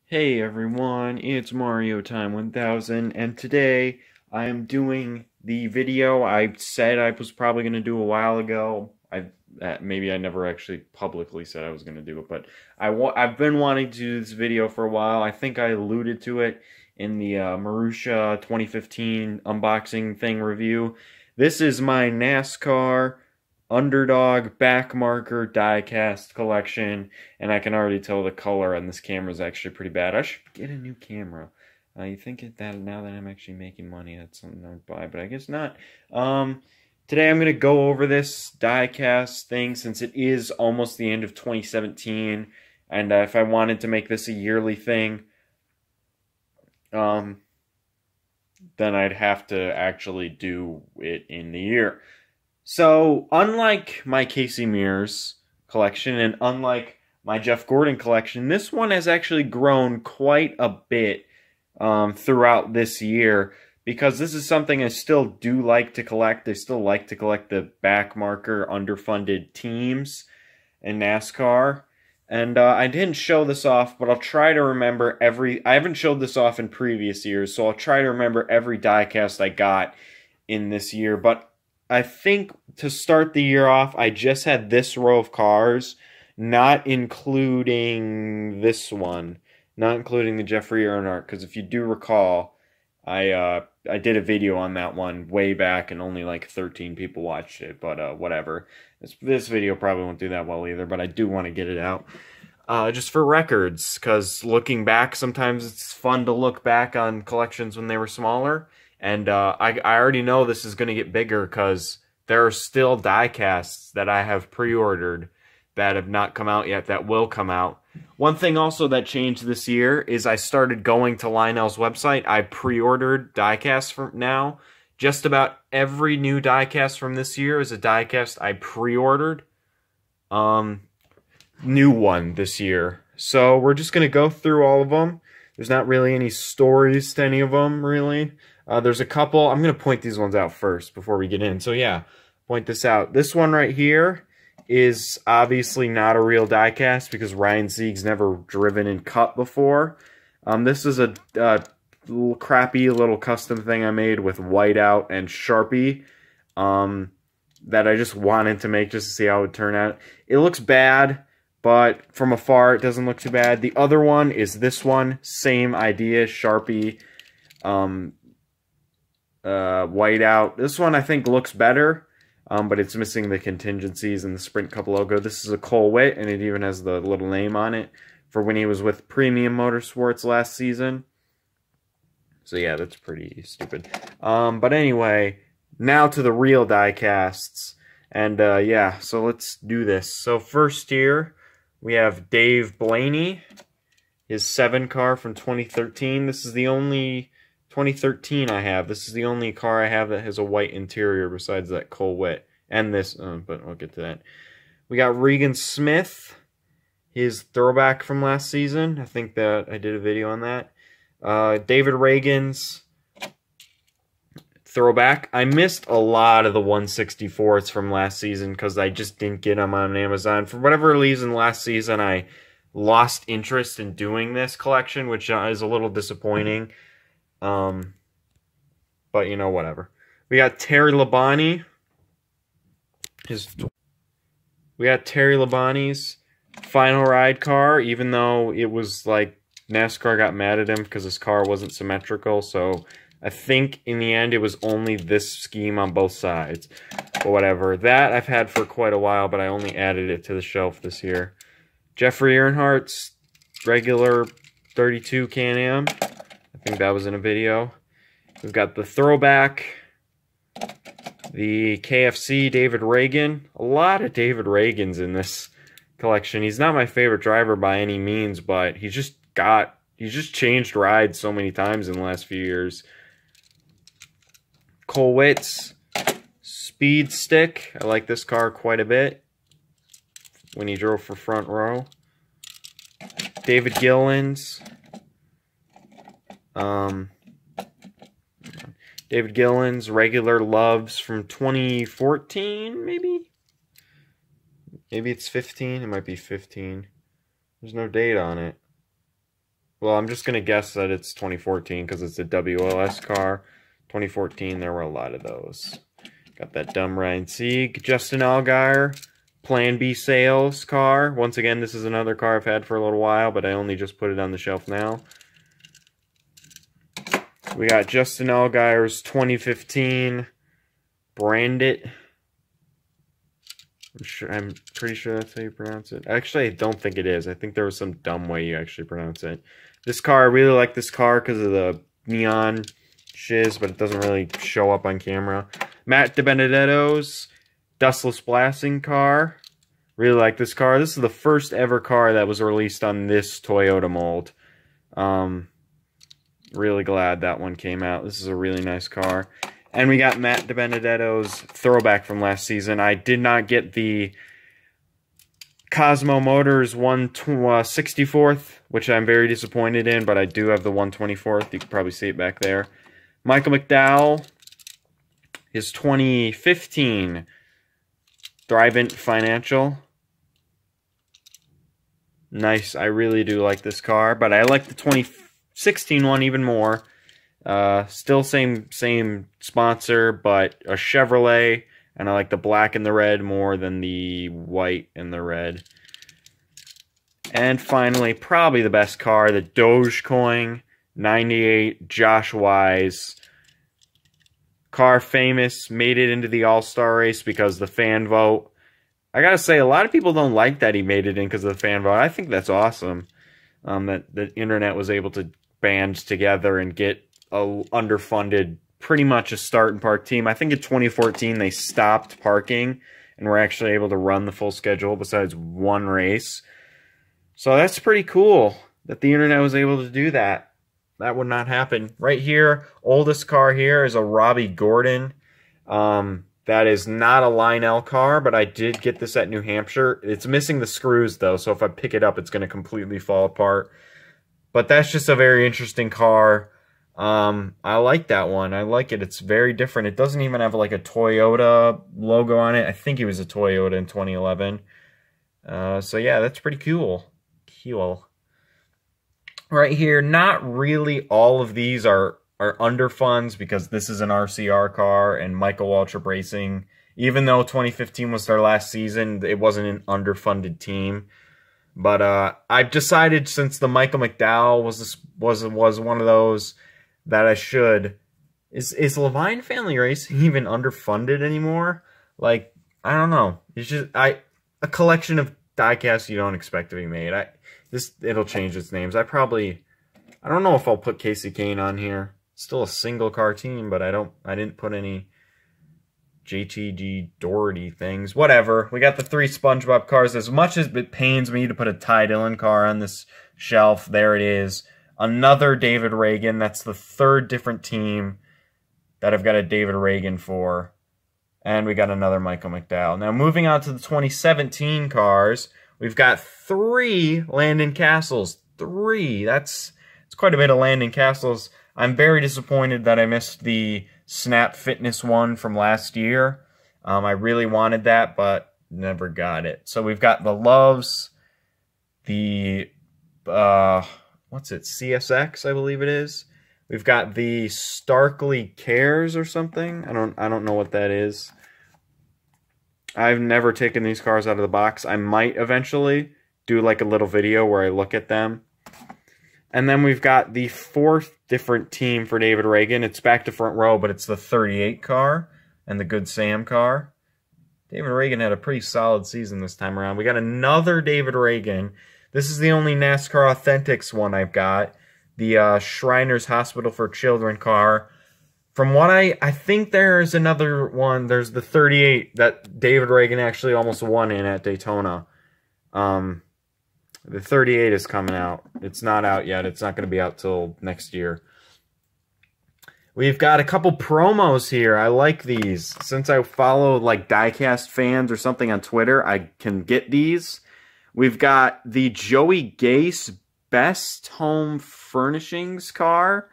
Hey everyone, it's Mario Time 1000, and today I am doing the video I said I was probably going to do a while ago. Maybe I never actually publicly said I was going to do it, but I've been wanting to do this video for a while. I think I alluded to it in the Marussia 2015 unboxing thing review. This is my NASCAR Underdog Backmarker Diecast collection, and I can already tell the color on this camera is actually pretty bad. I should get a new camera. You think that now that I'm actually making money, that's something I would buy, but I guess not. Today I'm going to go over this diecast thing since it is almost the end of 2017, and if I wanted to make this a yearly thing, then I'd have to actually do it in the year. So, unlike my Casey Mears collection and unlike my Jeff Gordon collection, this one has actually grown quite a bit throughout this year because this is something I still do like to collect. I still like to collect the backmarker underfunded teams in NASCAR. And I didn't show this off, but I'll try to remember I haven't showed this off in previous years, so I'll try to remember every diecast I got in this year. But I think to start the year off, I just had this row of cars, not including this one, not including the Jeffrey Earnhardt, because if you do recall, I did a video on that one way back, and only like 13 people watched it, but whatever. This video probably won't do that well either, but I do want to get it out. Just for records, because looking back, sometimes it's fun to look back on collections when they were smaller. And I already know this is going to get bigger because there are still diecasts that I have pre-ordered that have not come out yet that will come out. One thing also that changed this year is I started going to Lionel's website. I pre-ordered diecasts from now. Just about every new diecast from this year is a diecast I pre-ordered. New one this year. So we're just going to go through all of them. There's not really any stories to any of them, really. There's a couple. I'm going to point these ones out first before we get in. So yeah, point this out. This one right here is obviously not a real diecast because Ryan Sieg's never driven and cut before. This is a little crappy little custom thing I made with whiteout and Sharpie that I just wanted to make just to see how it would turn out. It looks bad, but from afar it doesn't look too bad. The other one is this one. Same idea, Sharpie. Whiteout. This one I think looks better, but it's missing the contingencies and the Sprint Cup logo. This is a Cole Witt, and it even has the little name on it for when he was with Premium Motorsports last season. So yeah, that's pretty stupid. But anyway, now to the real diecasts. And yeah, so let's do this. So first here, we have Dave Blaney, his 7 car from 2013. This is the only 2013 I have. This is the only car I have that has a white interior besides that Cole Witt. And this, but I'll get to that. We got Regan Smith, his throwback from last season. I think that I did a video on that. David Reagan's throwback. I missed a lot of the 164s from last season because I just didn't get them on Amazon. For whatever reason, last season I lost interest in doing this collection, which is a little disappointing. But you know, whatever. We got Terry Labonte. We got Terry Labonte's final ride car, even though it was like NASCAR got mad at him because his car wasn't symmetrical. So I think in the end it was only this scheme on both sides. But whatever. That I've had for quite a while, but I only added it to the shelf this year. Jeffrey Earnhardt's regular 32 Can-Am. I think that was in a video. We've got the throwback, the KFC David Reagan. A lot of David Reagans in this collection. He's not my favorite driver by any means, but he's just changed rides so many times in the last few years. Cole Witt's Speed Stick. I like this car quite a bit when he drove for Front Row. David Gilliland's. David Gilliland's Regular Loves from 2014, maybe? Maybe it's 15. It might be 15. There's no date on it. Well, I'm just going to guess that it's 2014 because it's a WLS car. 2014, there were a lot of those. Got that dumb Ryan Sieg. Justin Allgaier, Plan B sales car. Once again, this is another car I've had for a little while, but I only just put it on the shelf now. We got Justin Allgaier's 2015 Brandit. I'm pretty sure that's how you pronounce it. Actually, I don't think it is. I think there was some dumb way you actually pronounce it. This car, I really like this car because of the neon shiz, but it doesn't really show up on camera. Matt DiBenedetto's Dustless Blasting car. Really like this car. This is the first ever car that was released on this Toyota mold. Really glad that one came out. This is a really nice car. And we got Matt DiBenedetto's throwback from last season. I did not get the Cosmo Motors 164th, which I'm very disappointed in, but I do have the 124th. You can probably see it back there. Michael McDowell, his 2015 Thrivent Financial. Nice. I really do like this car, but I like the 2016 one even more. Still same sponsor, but a Chevrolet, and I like the black and the red more than the white and the red. And finally, probably the best car, the Dogecoin 98 Josh Wise. Car famous, made it into the All-Star race because the fan vote. I gotta say, a lot of people don't like that he made it in because of the fan vote. I think that's awesome. That the internet was able to band together and get a underfunded, pretty much a start and park team. I think in 2014 they stopped parking and were actually able to run the full schedule besides one race. So that's pretty cool that the internet was able to do that. That would not happen. Right here, oldest car here is a Robbie Gordon. That is not a Lionel car, but I did get this at New Hampshire. It's missing the screws though, so if I pick it up, it's going to completely fall apart. But that's just a very interesting car. I like that one. I like it. It's very different. It doesn't even have like a Toyota logo on it. I think it was a Toyota in 2011. So yeah, that's pretty cool. Cool. Right here, not really all of these are underfunds because this is an RCR car and Michael Waltrip Racing. Even though 2015 was their last season, it wasn't an underfunded team. But I've decided since the Michael McDowell was one of those that I should. Is Levine Family Racing even underfunded anymore? Like, I don't know. It's just a collection of diecasts you don't expect to be made. It'll change its names. I don't know if I'll put Casey Kane on here. Still a single car team, but I didn't put any JTG Doherty things. Whatever. We got the 3 SpongeBob cars. As much as it pains me to put a Ty Dillon car on this shelf, there it is. Another David Reagan. That's the 3rd different team that I've got a David Reagan for. And we got another Michael McDowell. Now, moving on to the 2017 cars, we've got 3 Landon Castles. 3. It's quite a bit of Landon Castles. I'm very disappointed that I missed the Snap Fitness one from last year. I really wanted that, but never got it. So we've got the Loves, the what's it, CSX, I believe it is. We've got the Starkly Cares or something. I don't know what that is. I've never taken these cars out of the box. I might eventually do like a little video where I look at them. And then we've got the 4th different team for David Reagan. It's back to front row, but it's the 38 car and the Good Sam car. David Reagan had a pretty solid season this time around. We got another David Reagan. This is the only NASCAR Authentics one I've got. The Shriners Hospital for Children car. From what I think there's another one. There's the 38 that David Reagan actually almost won in at Daytona. The 38 is coming out. It's not out yet. It's not going to be out till next year. We've got a couple promos here. I like these. Since I follow like diecast fans or something on Twitter, I can get these. We've got the Joey Gase Best Home Furnishings car,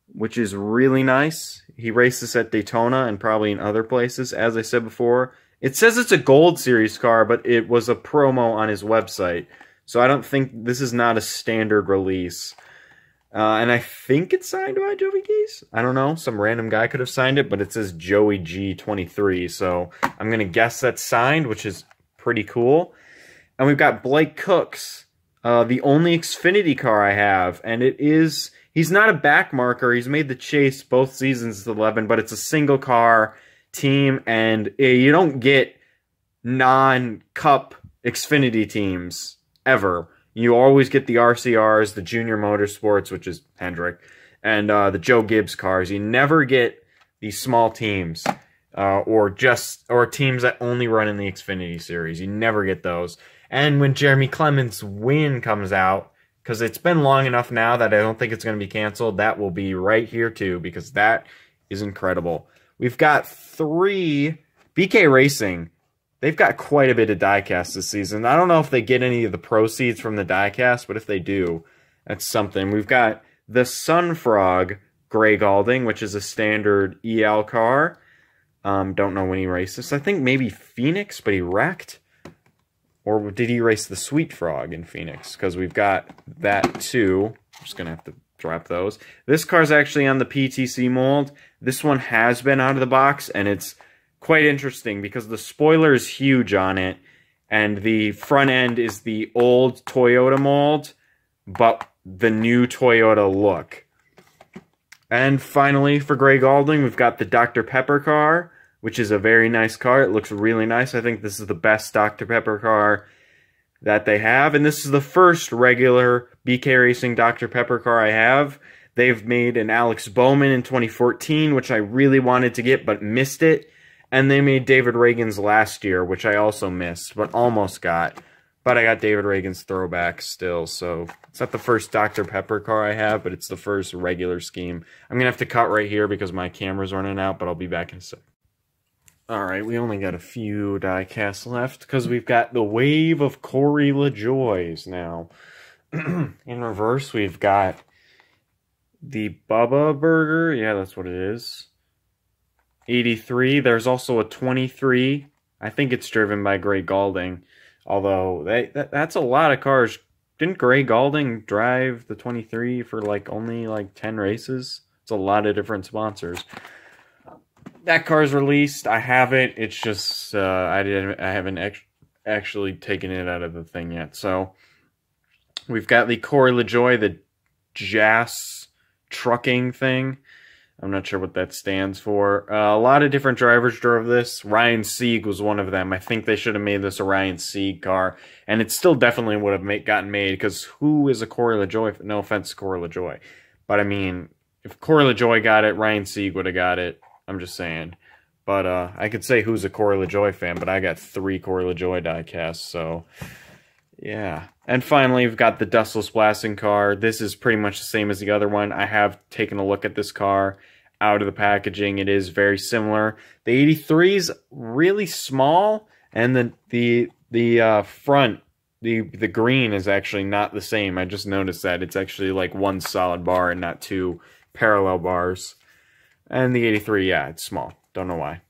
which is really nice. He raced this at Daytona and probably in other places, as I said before. It says it's a Gold Series car, but it was a promo on his website. So I don't think this is not a standard release. And I think it's signed by Joey Gase. I don't know. Some random guy could have signed it, but it says Joey G23. So I'm going to guess that's signed, which is pretty cool. And we've got Blake Cooks, the only Xfinity car I have. And it is, he's not a backmarker. He's made the chase both seasons 11, but it's a single car team. And you don't get non-Cup Xfinity teams ever. You always get the RCRs, the Junior Motorsports, which is Hendrick, and the Joe Gibbs cars. You never get these small teams or teams that only run in the Xfinity series. You never get those. And when Jeremy Clements' win comes out, because it's been long enough now that I don't think it's going to be canceled, that will be right here too, because that is incredible. We've got 3 BK Racing. They've got quite a bit of diecast this season. I don't know if they get any of the proceeds from the diecast, but if they do, that's something. We've got the Sunfrog Gray Galding, which is a standard EL car. Don't know when he raced this. I think maybe Phoenix, but he wrecked. Or did he race the Sweet Frog in Phoenix? Because we've got that too. I'm just going to have to drop those. This car's actually on the PTC mold. This one has been out of the box, and it's quite interesting because the spoiler is huge on it, and the front end is the old Toyota mold, but the new Toyota look. And finally, for Gray Galding, we've got the Dr. Pepper car, which is a very nice car. It looks really nice. I think this is the best Dr. Pepper car that they have, and this is the first regular BK Racing Dr. Pepper car I have. They've made an Alex Bowman in 2014, which I really wanted to get, but missed it. And they made David Reagan's last year, which I also missed, but almost got. But I got David Reagan's throwback still, so it's not the first Dr. Pepper car I have, but it's the first regular scheme. I'm going to have to cut right here because my camera's running out, but I'll be back in a sec. Alright, we only got a few diecasts left because we've got the wave of Corey LaJoys now. In reverse, we've got the Bubba Burger. Yeah, that's what it is. 83. There's also a 23. I think it's driven by Gray Galding. Although, that's a lot of cars. Didn't Gray Galding drive the 23 for only 10 races? It's a lot of different sponsors. That car's released. I have it. It's just, I haven't actually taken it out of the thing yet. So, we've got the Corey LaJoy, the JAS trucking thing. I'm not sure what that stands for. A lot of different drivers drove this. Ryan Sieg was one of them. I think they should have made this a Ryan Sieg car. And it still definitely would have gotten made, because who is a Corey LaJoy? No offense to Corey LaJoy. But I mean, if Corey LaJoy got it, Ryan Sieg would have got it. I'm just saying. But I could say who's a Corey LaJoy fan, but I got 3 Corey LaJoy diecasts, so yeah. And finally, we've got the Dustless Blasting car. This is pretty much the same as the other one. I have taken a look at this car out of the packaging. It is very similar. The 83 is really small, and the front, the green is actually not the same. I just noticed that. It's actually like one solid bar and not 2 parallel bars. And the 83, yeah, it's small. Don't know why.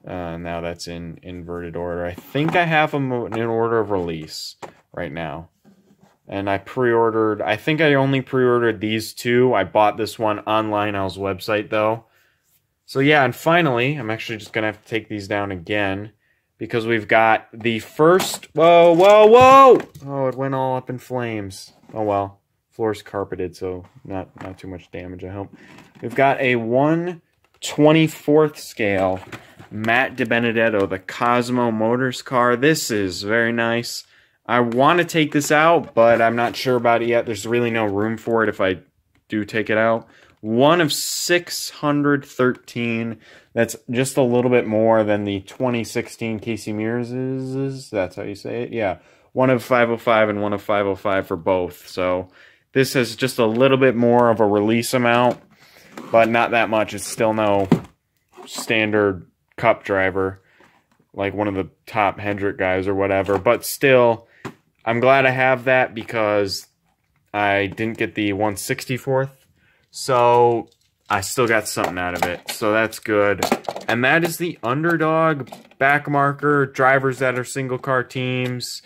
Now that's in inverted order. I think I have them in order of release right now. And I pre-ordered, I think I only pre-ordered these 2. I bought this one on Lionel's website, though. So yeah, and finally, I'm actually just going to have to take these down again, because we've got the first, whoa, whoa, whoa! Oh, it went all up in flames. Oh well, floor's carpeted, so not too much damage, I hope. We've got a 1/24th scale Matt DiBenedetto, the Cosmo Motors car. This is very nice. I want to take this out, but I'm not sure about it yet. There's really no room for it if I do take it out. 1 of 613. That's just a little bit more than the 2016 Casey Mears is. That's how you say it? Yeah. 1 of 505 and 1 of 505 for both. So this has just a little bit more of a release amount, but not that much. It's still no standard Cup driver, like one of the top Hendrick guys or whatever. But still, I'm glad I have that, because I didn't get the 1/64th. So I still got something out of it. So that's good. And that is the Underdog Backmarker drivers that are single car teams.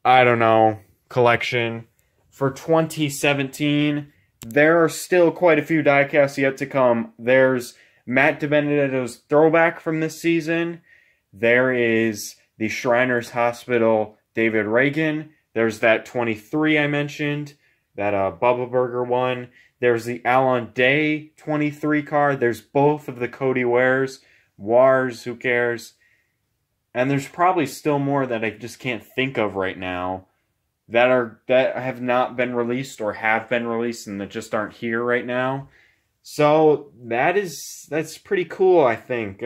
I don't know, collection. For 2017, there are still quite a few diecasts yet to come. There's Matt DiBenedetto's throwback from this season. There is the Shriners Hospital David Reagan. There's that 23 I mentioned, that Bubba Burger one. There's the Alan Day 23 card. There's both of the Cody Wares. Wars, who cares? And there's probably still more that I just can't think of right now that have not been released or have been released and that just aren't here right now. So that's pretty cool, I think.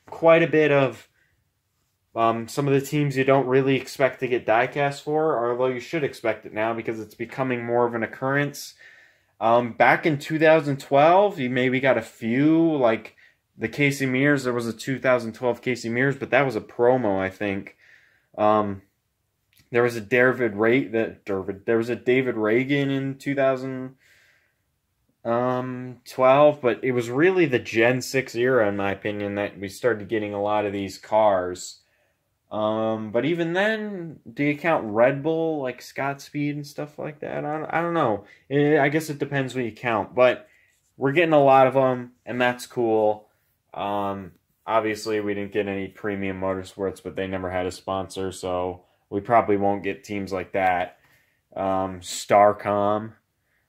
Quite a bit of some of the teams you don't really expect to get diecast for, although you should expect it now because it's becoming more of an occurrence. Back in 2012, you maybe got a few, like the Casey Mears. There was a 2012 Casey Mears, but that was a promo, I think. There was a David Reagan in 2012, but it was really the Gen 6 era, in my opinion, that we started getting a lot of these cars. But even then, do you count Red Bull, like Scott Speed and stuff like that? I don't know. I guess it depends what you count, but we're getting a lot of them, and that's cool. Obviously, we didn't get any Premium Motorsports, but they never had a sponsor, so we probably won't get teams like that. Starcom.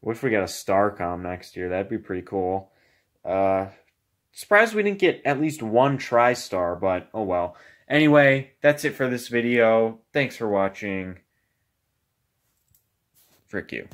What if we got a Starcom next year? That'd be pretty cool. Surprised we didn't get at least one TriStar, but oh well. Anyway, that's it for this video. Thanks for watching. Frick you.